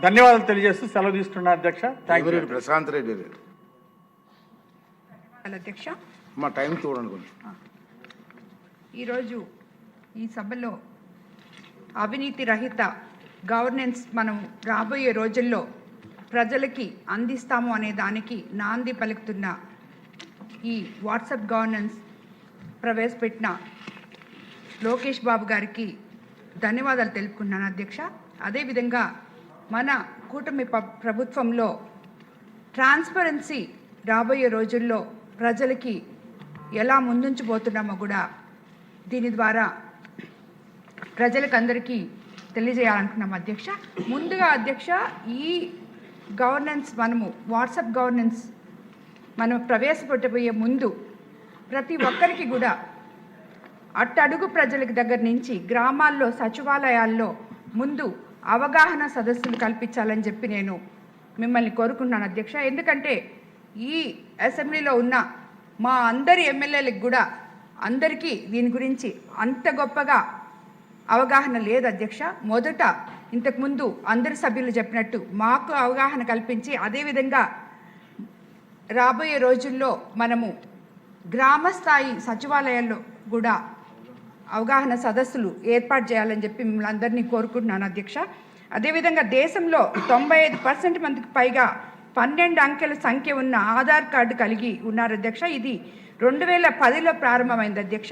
ధన్యవాదాలు తెలియజేస్తూ సెలవు తీసుకున్నారు అధ్యక్ష. Thank you. ప్రశాంత్ రెడ్డి అధ్యక్ష, మా టైం చూడండి. ఈరోజు ఈ సభలో అవినీతి రహిత గవర్నెన్స్ మనం రాబోయే రోజుల్లో ప్రజలకి అందిస్తాము అనే దానికి నాంది పలుకుతున్న ఈ వాట్సాప్ గవర్నెన్స్ ప్రవేశపెట్టిన లోకేష్ బాబు గారికి ధన్యవాదాలు తెలుపుకుంటున్నాను అధ్యక్ష. అదేవిధంగా మన కూటమి ప్రభుత్వంలో ట్రాన్స్పరెన్సీ రాబోయే రోజుల్లో ప్రజలకి ఎలా ముందుంచబోతున్నామో కూడా దీని ద్వారా ప్రజలకు అందరికీ తెలియజేయాలనుకున్నాం అధ్యక్ష. ముందుగా అధ్యక్ష, ఈ గవర్నెన్స్ మనము వాట్సాప్ గవర్నెన్స్ మనం ప్రవేశపెట్టబోయే ముందు ప్రతి ఒక్కరికి కూడా అట్టడుగు ప్రజలకు దగ్గర నుంచి గ్రామాల్లో సచివాలయాల్లో ముందు అవగాహన సదస్సులు కల్పించాలని చెప్పి నేను మిమ్మల్ని కోరుకుంటున్నాను అధ్యక్ష. ఎందుకంటే ఈ అసెంబ్లీలో ఉన్న మా అందరి ఎమ్మెల్యేలకు కూడా అందరికీ దీని గురించి అంత గొప్పగా అవగాహన లేదు అధ్యక్ష. మొదట ఇంతకుముందు అందరి సభ్యులు చెప్పినట్టు మాకు అవగాహన కల్పించి అదేవిధంగా రాబోయే రోజుల్లో మనము గ్రామస్థాయి సచివాలయాల్లో కూడా అవగాహన సదస్సులు ఏర్పాటు చేయాలని చెప్పి మిమ్మల్ని అందరినీ కోరుకుంటున్నాను అధ్యక్ష. అదేవిధంగా దేశంలో 95% మందికి పైగా 12 అంకెల సంఖ్య ఉన్న ఆధార్ కార్డు కలిగి ఉన్నారు అధ్యక్ష. ఇది 2010లో ప్రారంభమైంది అధ్యక్ష.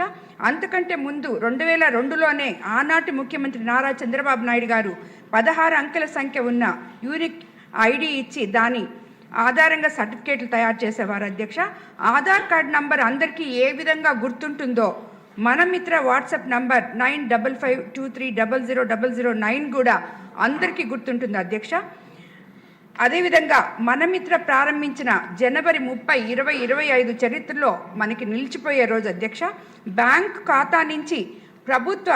అంతకంటే ముందు 2002లోనే ఆనాటి ముఖ్యమంత్రి నారా చంద్రబాబు నాయుడు గారు 16 అంకెల సంఖ్య ఉన్న యూనిక్ ఐడి ఇచ్చి దాని ఆధారంగా సర్టిఫికేట్లు తయారు చేసేవారు అధ్యక్ష. ఆధార్ కార్డు నంబర్ అందరికీ ఏ విధంగా గుర్తుంటుందో మన మిత్ర వాట్సాప్ నంబర్ 9552300009 కూడా అందరికీ గుర్తుంటుంది అధ్యక్ష. అదేవిధంగా మన మిత్ర ప్రారంభించిన జనవరి 30, 2025 చరిత్రలో మనకి నిలిచిపోయే రోజు అధ్యక్ష. బ్యాంక్ ఖాతా నుంచి ప్రభుత్వ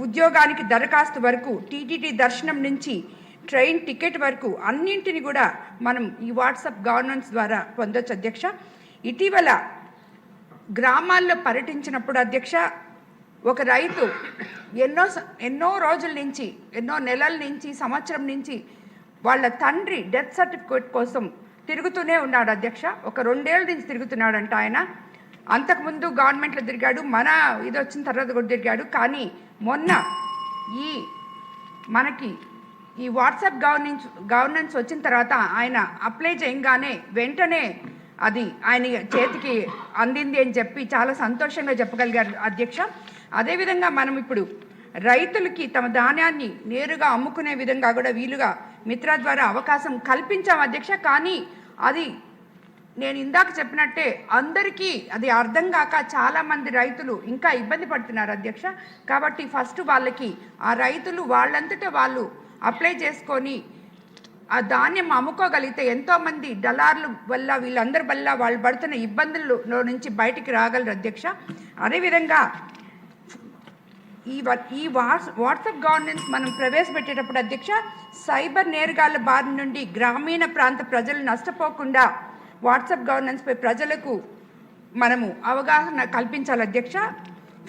ఉద్యోగానికి దరఖాస్తు వరకు, టీటీడీ దర్శనం నుంచి ట్రైన్ టికెట్ వరకు అన్నింటిని కూడా మనం ఈ వాట్సాప్ గవర్నెన్స్ ద్వారా పొందొచ్చు అధ్యక్ష. ఇటీవల గ్రామాల్లో పర్యటించినప్పుడు అధ్యక్ష, ఒక రైతు ఎన్నో రోజుల నుంచి, ఎన్నో నెలల నుంచి, సంవత్సరం నుంచి వాళ్ళ తండ్రి డెత్ సర్టిఫికేట్ కోసం తిరుగుతూనే ఉన్నాడు అధ్యక్ష. ఒక 2 ఏళ్ళ నుంచి తిరుగుతున్నాడంట ఆయన. అంతకుముందు గవర్నమెంట్లో తిరిగాడు, మన ఇది వచ్చిన తర్వాత కూడా తిరిగాడు. కానీ మొన్న మనకి ఈ వాట్సాప్ గవర్నెన్స్ వచ్చిన తర్వాత ఆయన అప్లై చేయగానే వెంటనే అది ఆయన చేతికి అందింది అని చెప్పి చాలా సంతోషంగా చెప్పగలిగారు అధ్యక్ష. అదేవిధంగా మనం ఇప్పుడు రైతులకి తమ ధాన్యాన్ని నేరుగా అమ్ముకునే విధంగా కూడా వీలుగా మిత్ర ద్వారా అవకాశం కల్పించాం అధ్యక్ష. కానీ అది నేను ఇందాక చెప్పినట్టే అందరికీ అది అర్థం కాక చాలామంది రైతులు ఇంకా ఇబ్బంది పడుతున్నారు అధ్యక్ష. కాబట్టి ఫస్ట్ వాళ్ళకి ఆ రైతులు వాళ్ళంతటా వాళ్ళు అప్లై చేసుకొని ఆ ధాన్యం అమ్ముకోగలిగితే ఎంతోమంది దళారుల వల్ల వీళ్ళందరి వల్ల వాళ్ళు పడుతున్న ఇబ్బందుల్లో నుంచి బయటికి రాగలరు అధ్యక్ష. అదేవిధంగా ఈ వాట్సాప్ గవర్నెన్స్ మనం ప్రవేశపెట్టేటప్పుడు అధ్యక్ష, సైబర్ నేరగాళ్ల బారి నుండి గ్రామీణ ప్రాంత ప్రజలు నష్టపోకుండా వాట్సాప్ గవర్నెన్స్పై ప్రజలకు మనము అవగాహన కల్పించాలి అధ్యక్ష.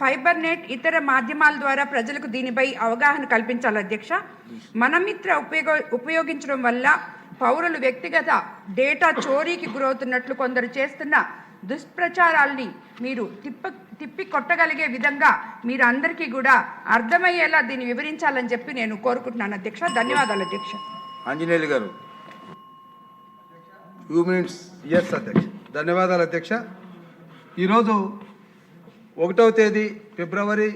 ఫైబర్ నెట్ ఇతర మాధ్యమాల ద్వారా ప్రజలకు దీనిపై అవగాహన కల్పించాలి అధ్యక్ష. మన మిత్ర ఉపయోగించడం వల్ల పౌరులు వ్యక్తిగత డేటా చోరీకి గురవుతున్నట్లు కొందరు చేస్తున్న దుష్ప్రచారాల్ని మీరు తిప్పి కొట్టగలిగే విధంగా మీరు అందరికీ కూడా అర్థమయ్యేలా దీన్ని వివరించాలని చెప్పి నేను కోరుకుంటున్నాను అధ్యక్ష. ధన్యవాదాలు అధ్యక్ష. ఆంజనేయులు గారు few minutes. ఎస్ అధ్యక్ష, ధన్యవాదాలు అధ్యక్ష. ఈరోజు 1వ తేదీ ఫిబ్రవరి